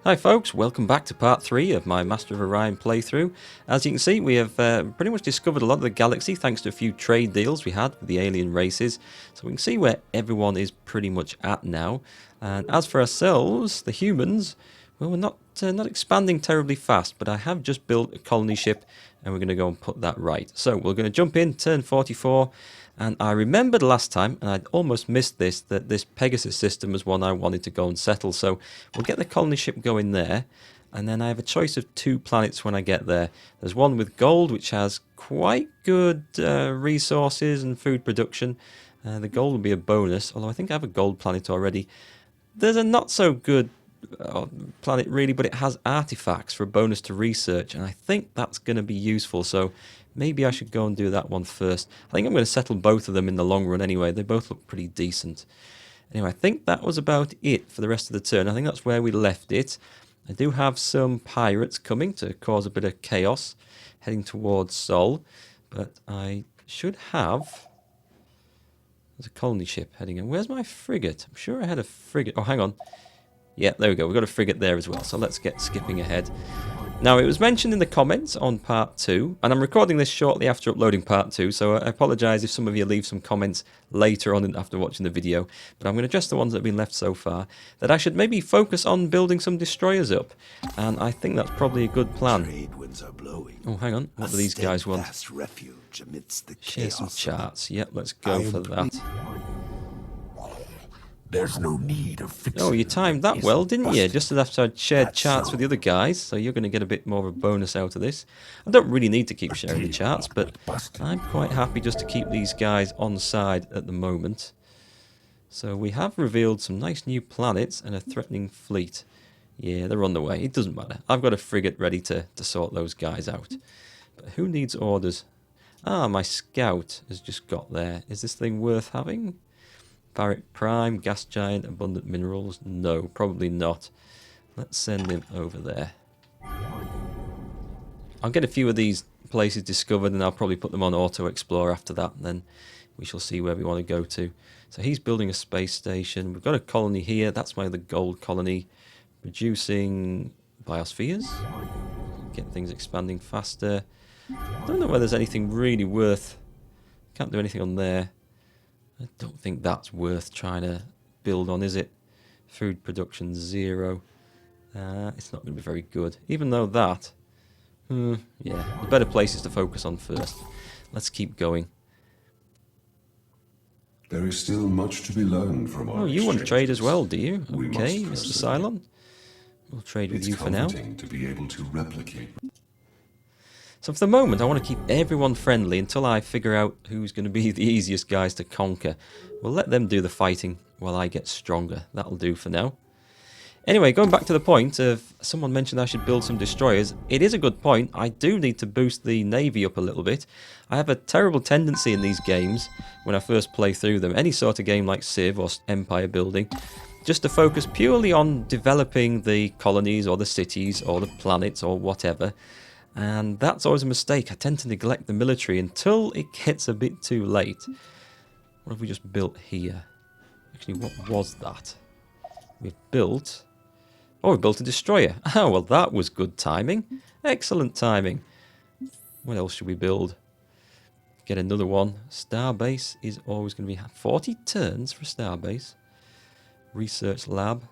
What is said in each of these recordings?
Hi folks, welcome back to part 3 of my Master of Orion playthrough. As you can see, we have pretty much discovered a lot of the galaxy thanks to a few trade deals we had with the alien races. So we can see where everyone is pretty much at now. And as for ourselves, the humans, well, we're not expanding terribly fast, but I have just built a colony ship and we're going to go and put that right. So we're going to jump in, turn 44. And I remembered last time, and I'd almost missed this, that this Pegasus system was one I wanted to go and settle. So we'll get the colony ship going there. And then I have a choice of 2 planets when I get there. There's one with gold, which has quite good resources and food production. The gold will be a bonus, although I think I have a gold planet already. There's a not so good planet really, but it has artifacts for a bonus to research. And I think that's going to be useful. So maybe I should go and do that one first. I think I'm going to settle both of them in the long run anyway. They both look pretty decent. Anyway, I think that was about it for the rest of the turn. I think that's where we left it. I do have some pirates coming to cause a bit of chaos, heading towards Sol. But I should have... There's a colony ship heading in. Where's my frigate? I'm sure I had a frigate. Oh, hang on. Yeah, there we go. We've got a frigate there as well. So let's get skipping ahead. Now, it was mentioned in the comments on part 2, and I'm recording this shortly after uploading part 2, so I apologise if some of you leave some comments later on after watching the video, but I'm going to address the ones that have been left so far, that I should maybe focus on building some destroyers up, and I think that's probably a good plan. Oh, hang on, what do these guys want? Share some charts. Yep, let's go for that. There's no need of fixing. Oh, you timed that well, didn't you? Just as after I'd shared charts with the other guys, so you're going to get a bit more of a bonus out of this. I don't really need to keep sharing the charts, but I'm quite happy just to keep these guys on side at the moment. So we have revealed some nice new planets and a threatening fleet. Yeah, they're on the way. It doesn't matter. I've got a frigate ready to sort those guys out. But who needs orders? Ah, my scout has just got there. Is this thing worth having? Barrett Prime, Gas Giant, Abundant Minerals. No, probably not. Let's send him over there. I'll get a few of these places discovered and I'll probably put them on Auto Explore after that. And then we shall see where we want to go to. So he's building a space station. We've got a colony here. That's my other gold colony. Producing biospheres. Get things expanding faster. I don't know whether there's anything really worth... Can't do anything on there. I don't think that's worth trying to build on, is it? Food production 0. It's not going to be very good. Even though that... yeah, the better places to focus on first. Let's keep going. There is still much to be learned from our you want to trade as well, do you? We Okay, must Mr. Cylon. We'll trade with you for now. To be able to replicate. So for the moment, I want to keep everyone friendly until I figure out who's going to be the easiest guys to conquer. We'll let them do the fighting while I get stronger. That'll do for now. Anyway, going back to the point of someone mentioned I should build some destroyers. It is a good point. I do need to boost the Navy up a little bit. I have a terrible tendency in these games, when I first play through them, any sort of game like Civ or Empire building, just to focus purely on developing the colonies or the cities or the planets or whatever. And that's always a mistake. I tend to neglect the military until it gets a bit too late. What have we just built here? Actually, what was that? We've built... Oh, we built a destroyer. Oh, well, that was good timing. Excellent timing. What else should we build? Get another one. Starbase is always going to be... 40 turns for a starbase. Research lab.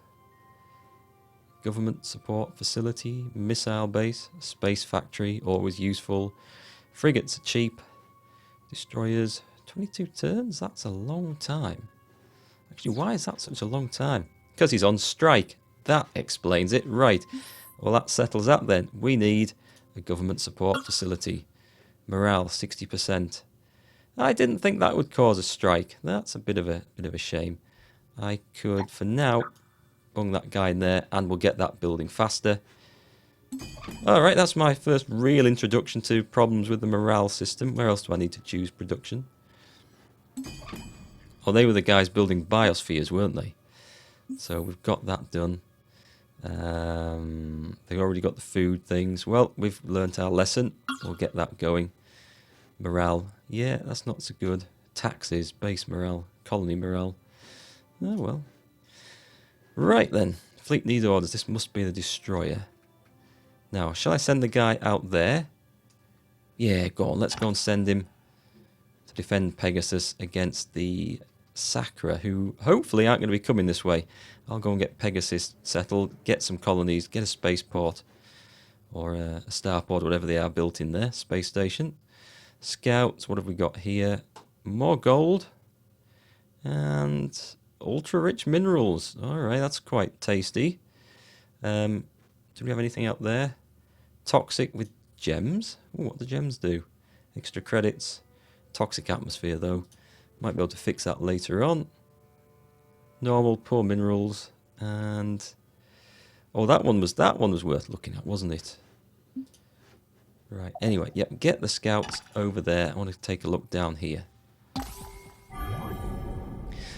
Government support facility, missile base, space factory, always useful. Frigates are cheap. Destroyers, 22 turns? That's a long time. Actually, why is that such a long time? Because he's on strike. That explains it. Right. Well, that settles that then. We need a government support facility. Morale, 60%. I didn't think that would cause a strike. That's a bit of a shame. I could, for now... bung that guy in there and we'll get that building faster. Alright, that's my first real introduction to problems with the morale system. Where else do I need to choose production? Oh, they were the guys building biospheres, weren't they? So we've got that done. They've already got the food things. Well, we've learnt our lesson. We'll get that going. Morale. Yeah, that's not so good. Taxes, base morale, colony morale. Oh well. Right then, Fleet needs orders. This must be the destroyer. Now, shall I send the guy out there? Yeah, go on. Let's go and send him to defend Pegasus against the Sakra, who hopefully aren't going to be coming this way. I'll go and get Pegasus settled, get some colonies, get a spaceport, or a starport, whatever they are, built in there. Space station. Scouts, what have we got here? More gold. And ultra-rich minerals. Alright, that's quite tasty. Do we have anything out there? Toxic with gems? Ooh, what do gems do? Extra credits. Toxic atmosphere, though. Might be able to fix that later on. Normal, poor minerals. And... oh, that one was worth looking at, wasn't it? Right, anyway, yep, get the scouts over there. I want to take a look down here.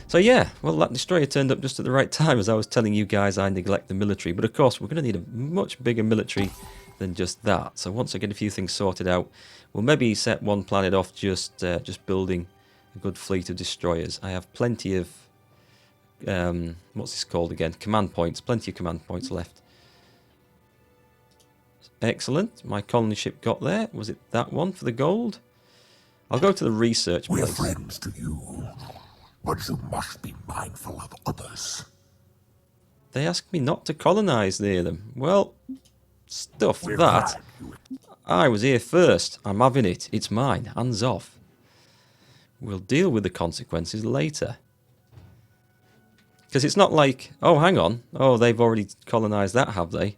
So yeah, well, that destroyer turned up just at the right time. As I was telling you guys, I neglect the military. But of course, we're going to need a much bigger military than just that. So once I get a few things sorted out, we'll maybe set one planet off just building a good fleet of destroyers. I have plenty of, what's this called again? Command points. Plenty of command points left. Excellent. My colony ship got there. Was it that one for the gold? I'll go to the research place. We're friends to you, but you must be mindful of others. They asked me not to colonize near them. Well, stuff We're that. glad you- I was here first. I'm having it. It's mine. Hands off. We'll deal with the consequences later. Because it's not like, oh, hang on. Oh, they've already colonized that, have they?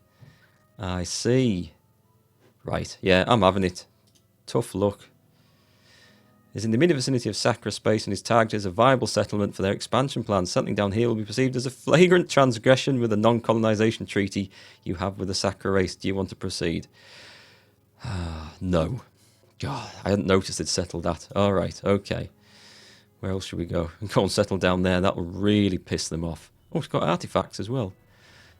I see. Right, yeah, I'm having it. Tough luck. Is in the immediate vicinity of Sakra space and is targeted as a viable settlement for their expansion plans. Settling down here will be perceived as a flagrant transgression with the non-colonization treaty you have with the Sakra race. Do you want to proceed? No. God, I hadn't noticed they'd settled that. Alright, okay. Where else should we go? Go and settle down there. That will really piss them off. Oh, it's got artifacts as well.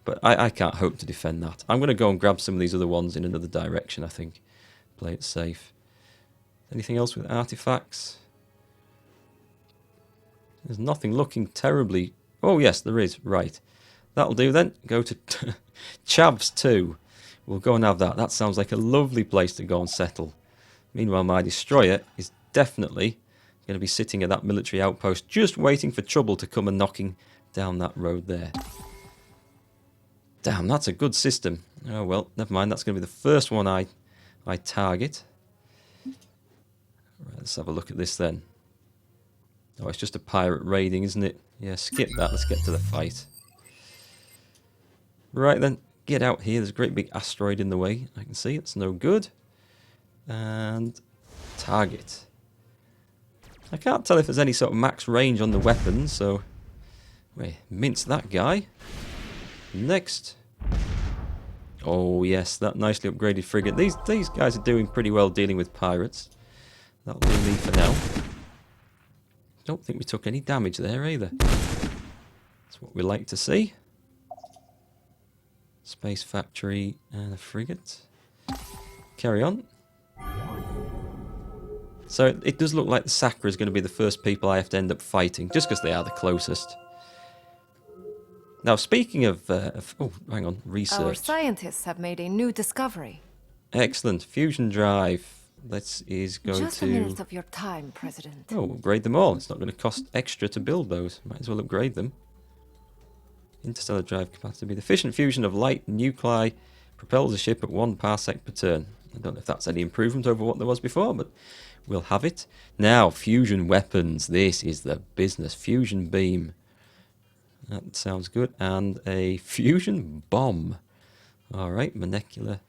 But I can't hope to defend that. I'm going to go and grab some of these other ones in another direction, I think. Play it safe. Anything else with artifacts? There's nothing looking terribly... oh, yes, there is. Right. That'll do then. Go to Chavs 2. We'll go and have that. That sounds like a lovely place to go and settle. Meanwhile, my destroyer is definitely going to be sitting at that military outpost, just waiting for trouble to come and knocking down that road there. Damn, that's a good system. Oh, well, never mind. That's going to be the first one I target. Right, let's have a look at this then. Oh, it's just a pirate raiding, isn't it? Yeah, skip that. Let's get to the fight. Right then, get out here. There's a great big asteroid in the way. I can see it's no good. And target. I can't tell if there's any sort of max range on the weapons, so... wait, mince that guy. Next. Oh yes, that nicely upgraded frigate. These guys are doing pretty well dealing with pirates. That'll do me for now. Don't think we took any damage there either. That's what we like to see. Space factory and a frigate. Carry on. So it does look like the Sakra is going to be the first people I have to end up fighting, just because they are the closest. Now, speaking of oh, hang on, research. Our scientists have made a new discovery. Excellent. Fusion drive. Let's go Just to... a minute of your time, President. oh, upgrade them all. It's not going to cost extra to build those. Might as well upgrade them. Interstellar drive capacity. The efficient fusion of light nuclei propels a ship at 1 parsec per turn. I don't know if that's any improvement over what there was before, but we'll have it. Now, fusion weapons. This is the business. Fusion beam. That sounds good. And a fusion bomb. Alright, molecular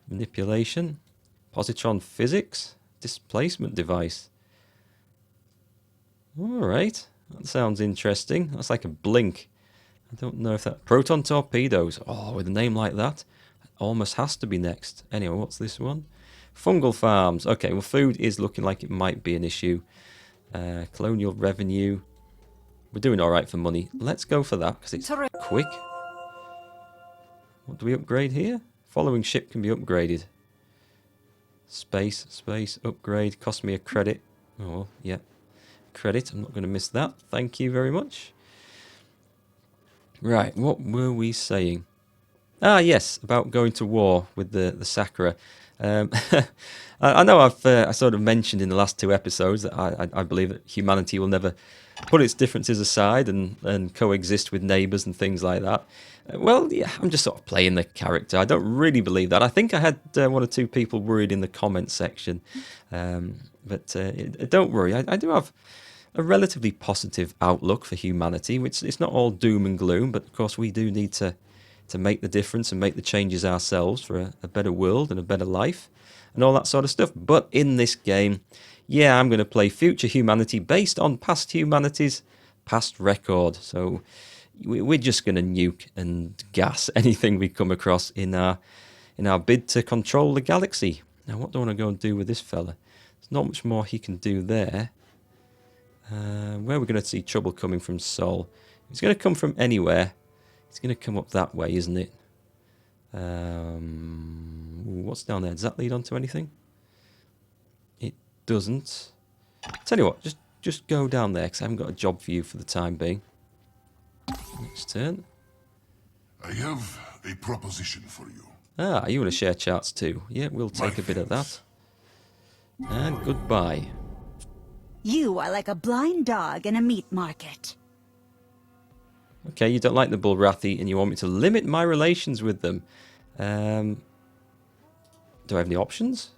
manipulation. Positron physics. Displacement device. Alright, that sounds interesting. That's like a blink. I don't know if that... proton torpedoes. Oh, with a name like that, almost has to be next. Anyway, what's this one? Fungal farms. Okay, well, food is looking like it might be an issue. Colonial revenue. We're doing alright for money. Let's go for that, because it's quick. What do we upgrade here? Following ship can be upgraded. Space, upgrade. Cost me a credit. Oh, yeah. Credit. I'm not going to miss that. Thank you very much. Right, what were we saying? Ah, yes, about going to war with the Sakura. I know I sort of mentioned in the last 2 episodes that I believe that humanity will never put its differences aside and coexist with neighbours and things like that. Well, yeah, I'm just sort of playing the character. I don't really believe that. I think I had 1 or 2 people worried in the comment section. But don't worry, I do have a relatively positive outlook for humanity, which it's not all doom and gloom, but of course we do need to make the difference and make the changes ourselves for a better world and a better life and all that sort of stuff. But in this game, yeah, I'm going to play future humanity based on past humanity's past record. So we're just going to nuke and gas anything we come across in our bid to control the galaxy. Now, what do I want to go and do with this fella? There's not much more he can do there. Where we're going to see trouble coming from Sol. It's going to come from anywhere. It's going to come up that way, isn't it? What's down there? Does that lead on to anything? It doesn't. Tell you what, just go down there, because I haven't got a job for you for the time being. Next turn. I have a proposition for you. Ah, you want to share charts too? Yeah, we'll take a bit of that. And goodbye. You are like a blind dog in a meat market. Okay, you don't like the Bulrathi and you want me to limit my relations with them. Do I have any options?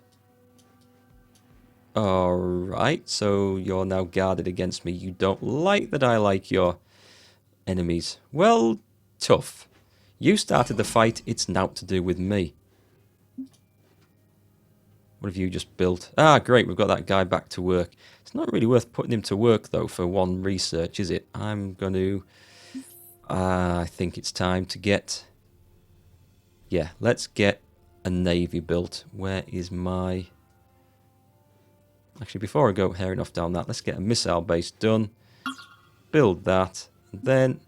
Alright, so you're now guarded against me. You don't like that I like your enemies. Well, tough. You started the fight, it's now to do with me. What have you just built? Ah, great, we've got that guy back to work. It's not really worth putting him to work, though, for 1 research, is it? I'm going to... I think it's time to get... Yeah, let's get a navy built. Where is my... Actually, before I go herring off down that, let's get a missile base done. Build that. And then...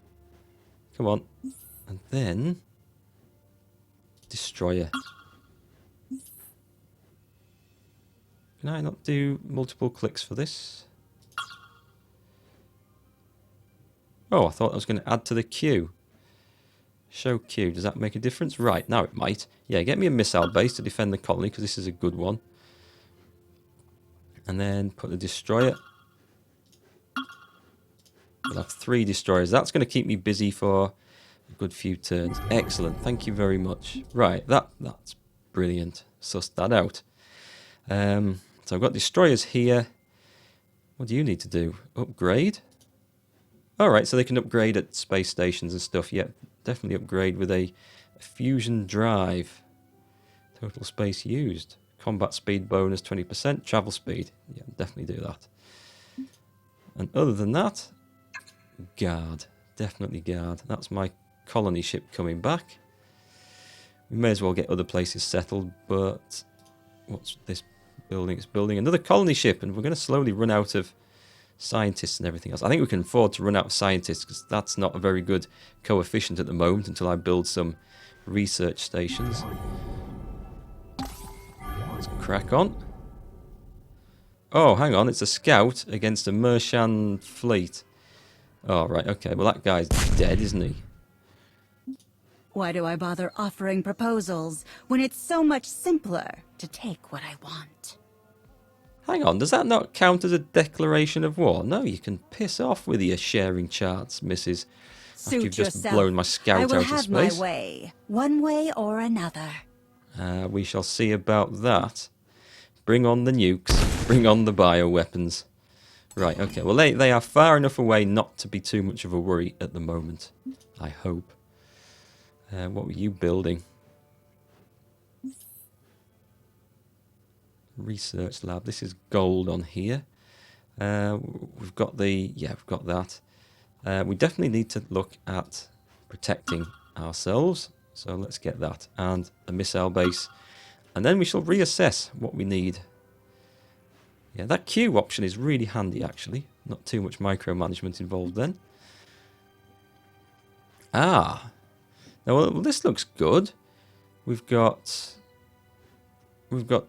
Come on. And then... Destroyer. Can I not do multiple clicks for this? Oh, I thought I was going to add to the queue. Show queue. Does that make a difference? Right, now it might. Yeah, get me a missile base to defend the colony, because this is a good one. And then put the destroyer. We'll have 3 destroyers. That's going to keep me busy for a good few turns. Excellent. Thank you very much. Right, that's brilliant. Sussed that out. So I've got destroyers here. What do you need to do? Upgrade? Alright, so they can upgrade at space stations and stuff. Yeah, definitely upgrade with a fusion drive. Total space used. Combat speed bonus 20%. Travel speed. Yeah, definitely do that. And other than that, guard. Definitely guard. That's my colony ship coming back. We may as well get other places settled, but what's this building? It's building another colony ship, and we're going to slowly run out of scientists and everything else. I think we can afford to run out of scientists, because that's not a very good coefficient at the moment until I build some research stations. Let's crack on. Oh, hang on, it's a scout against a Mershan fleet. Oh, right, okay, well that guy's dead, isn't he? Why do I bother offering proposals when it's so much simpler to take what I want? Hang on, does that not count as a declaration of war? No, you can piss off with your sharing charts, Mrs. After Suit you've just yourself. blown my scout I out will of have space. my way, one way or another. We shall see about that. Bring on the nukes. Bring on the bioweapons. Right, okay. Well, they are far enough away not to be too much of a worry at the moment. I hope. What were you building? Research lab. This is gold on here. We've got the... Yeah, we've got that. We definitely need to look at protecting ourselves. So let's get that. And a missile base. And then we shall reassess what we need. Yeah, that queue option is really handy, actually. Not too much micromanagement involved then. Ah. Now, well, this looks good. We've got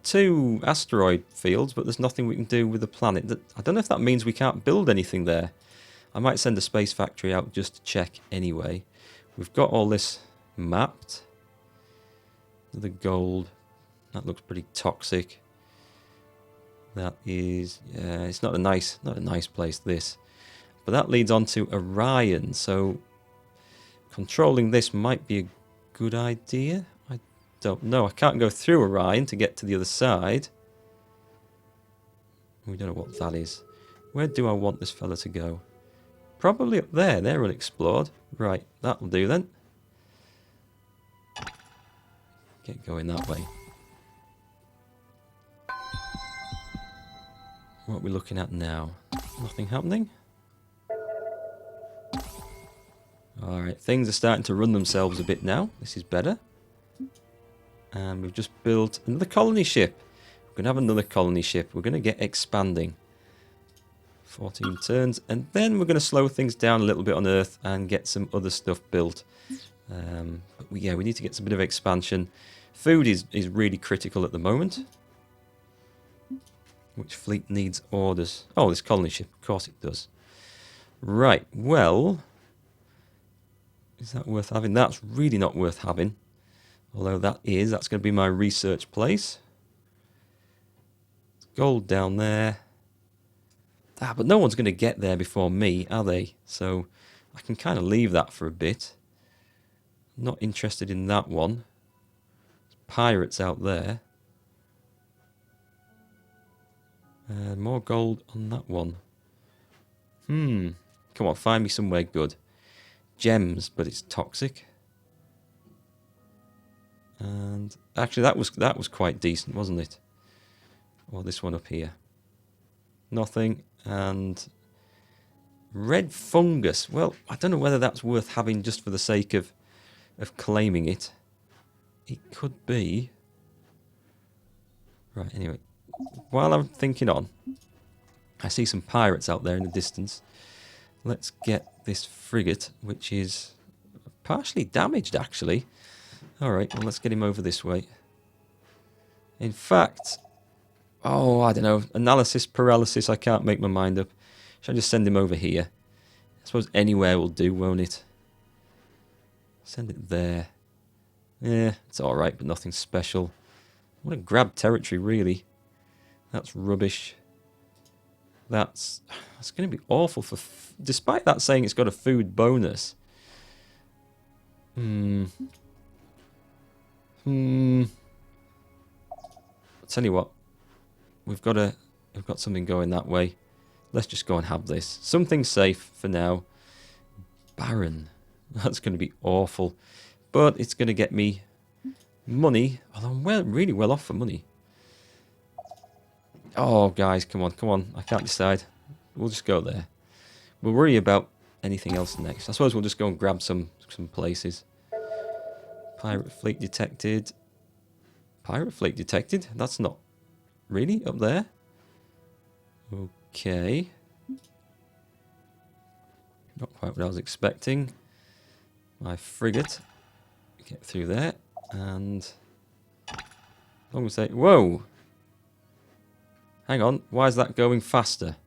2 asteroid fields, but there's nothing we can do with the planet. I don't know if that means we can't build anything there. I might send a space factory out just to check anyway. we've got all this mapped. The gold, that looks pretty toxic. That is, yeah, it's not a nice place, this. But that leads on to Orion, so controlling this might be a good idea. I don't know. I can't go through Orion to get to the other side. We don't know what that is. Where do I want this fella to go? Probably up there. They're unexplored. Right, that'll do then. Get going that way. What are we looking at now? Nothing happening? Alright, things are starting to run themselves a bit now. This is better. And we've just built another colony ship. We're going to have another colony ship. We're going to get expanding. 14 turns. And then we're going to slow things down a little bit on Earth and get some other stuff built. But yeah, we need to get some bit of expansion. Food is really critical at the moment. Which fleet needs orders? Oh, this colony ship. Of course it does. Right, well... is that worth having? That's really not worth having. Although that's going to be my research place. Gold down there. Ah, but no one's going to get there before me, are they? So I can kind of leave that for a bit. Not interested in that one. Pirates out there. More gold on that one. Come on, find me somewhere good. Gems, but it's toxic. And actually that was quite decent, wasn't it? Or this one up here. Nothing. And red fungus. Well, I don't know whether that's worth having just for the sake of claiming it. It could be. Right, anyway. While I'm thinking on, I see some pirates out there in the distance. Let's get this frigate, which is partially damaged, actually. Alright, well, let's get him over this way. In fact, oh, I don't know, analysis paralysis, I can't make my mind up. Should I just send him over here? I suppose anywhere will do, won't it? Send it there. Yeah, it's alright, but nothing special. I want to grab territory, really. That's rubbish. That's going to be awful for... despite that saying it's got a food bonus. I'll tell you what. We've got something going that way. Let's just go and have this. Something safe for now. Barren. That's going to be awful. But it's going to get me money. Although I'm really well off for money. Oh, guys, come on. I can't decide. We'll just go there. We'll worry about anything else next. I suppose we'll just go and grab some places. Pirate fleet detected. Pirate fleet detected? That's not really up there. Okay. Not quite what I was expecting. My frigate. Get through there. And... as long as they... whoa! Hang on, why is that going faster?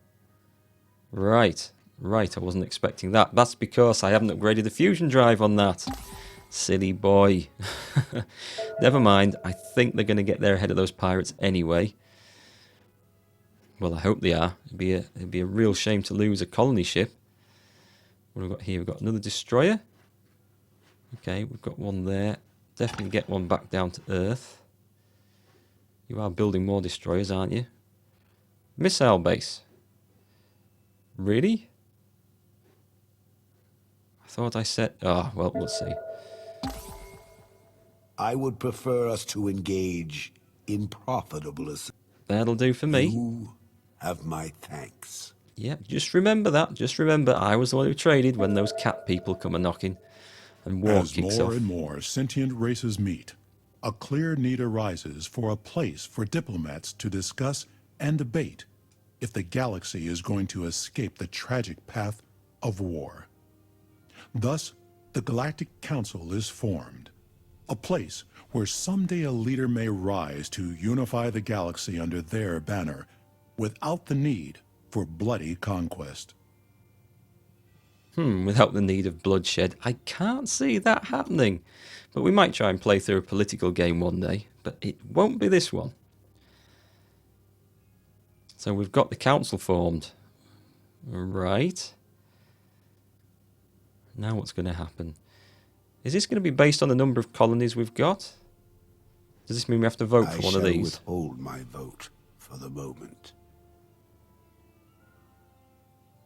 Right, I wasn't expecting that. That's because I haven't upgraded the fusion drive on that. Silly boy. Never mind, I think they're going to get there ahead of those pirates anyway. Well, I hope they are. It'd be a real shame to lose a colony ship. What have we got here? We've got another destroyer. Okay, we've got one there. Definitely get one back down to Earth. You are building more destroyers, aren't you? Missile base. Really? I thought I said... oh, well, we'll see. I would prefer us to engage in profitable... That'll do for me. You have my thanks. Yeah, just remember that. Just remember, I was the one who traded when those cat people come a-knocking. And war As kicks more off. and more sentient races meet, a clear need arises for a place for diplomats to discuss and debate if the galaxy is going to escape the tragic path of war. Thus, the Galactic Council is formed, a place where someday a leader may rise to unify the galaxy under their banner without the need for bloody conquest. Without the need of bloodshed. I can't see that happening. But we might try and play through a political game one day. But it won't be this one. So we've got the council formed. Right. Now what's going to happen? Is this going to be based on the number of colonies we've got? Does this mean we have to vote for one of these? I shall withhold my vote for the moment.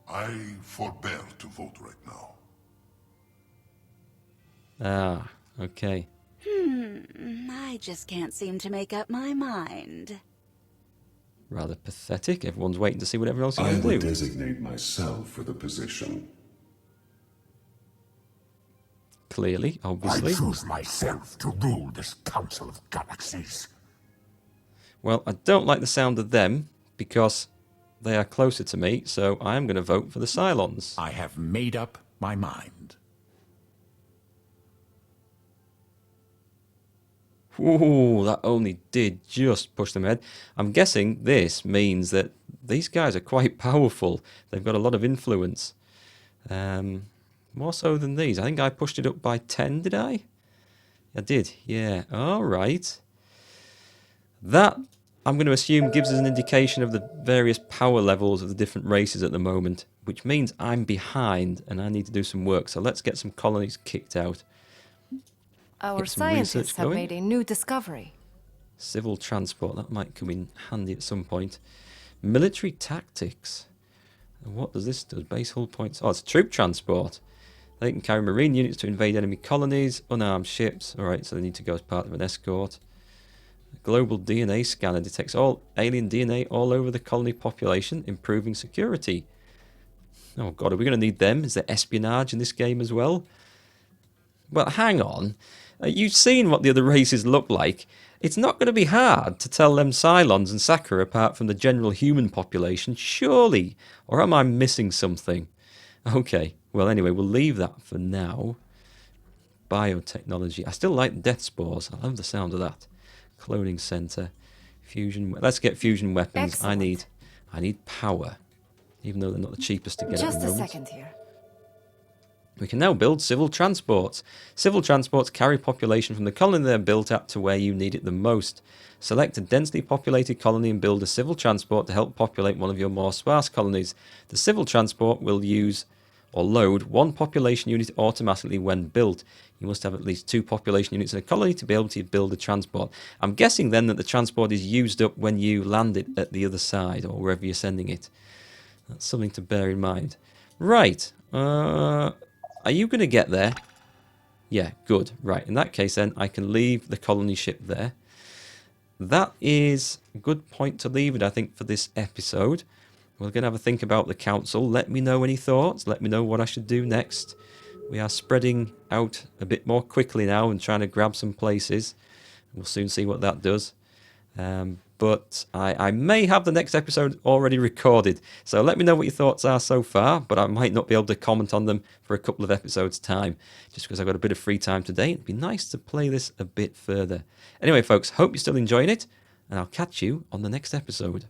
I forbear to vote right now. Ah, okay. I just can't seem to make up my mind. Rather pathetic. Everyone's waiting to see what everyone else is I going to would do. designate myself for the position. Clearly, obviously. I choose myself to rule this Council of Galaxies. Well, I don't like the sound of them because they are closer to me, so I am going to vote for the Cylons. I have made up my mind. Ooh, that only did just push them ahead. I'm guessing this means that these guys are quite powerful. They've got a lot of influence. More so than these. I think I pushed it up by 10, did I? I did, yeah. All right. That, I'm going to assume, gives us an indication of the various power levels of the different races at the moment, which means I'm behind and I need to do some work. So let's get some colonies kicked out. Our Get some research scientists have going. made a new discovery. Civil transport, that might come in handy at some point. Military tactics. And what does this do? Base hull points. Oh, it's troop transport. They can carry marine units to invade enemy colonies, unarmed ships. Alright, so they need to go as part of an escort. A global DNA scanner detects all alien DNA all over the colony population, improving security. Oh god, are we going to need them? Is there espionage in this game as well? Well, hang on. You've seen what the other races look like. It's not going to be hard to tell them Cylons and Sakura apart from the general human population, surely. Or am I missing something? Okay, well anyway, we'll leave that for now. Biotechnology. I still like death spores. I love the sound of that. Cloning center. Fusion. Let's get fusion weapons. Excellent. I need power. Even though they're not the cheapest to get Just at the a moment. second here. We can now build civil transports. Civil transports carry population from the colony they're built at to where you need it the most. Select a densely populated colony and build a civil transport to help populate one of your more sparse colonies. The civil transport will use or load one population unit automatically when built. You must have at least 2 population units in a colony to be able to build a transport. I'm guessing then that the transport is used up when you land it at the other side or wherever you're sending it. That's something to bear in mind. Right. Are you going to get there? Yeah, good. Right, in that case then, I can leave the colony ship there. That is a good point to leave it, I think, for this episode. We're going to have a think about the council. Let me know any thoughts. Let me know what I should do next. We are spreading out a bit more quickly now and trying to grab some places. We'll soon see what that does. But I may have the next episode already recorded. So let me know what your thoughts are so far, but I might not be able to comment on them for a couple of episodes' time, just because I've got a bit of free time today. It'd be nice to play this a bit further. Anyway, folks, hope you're still enjoying it, and I'll catch you on the next episode.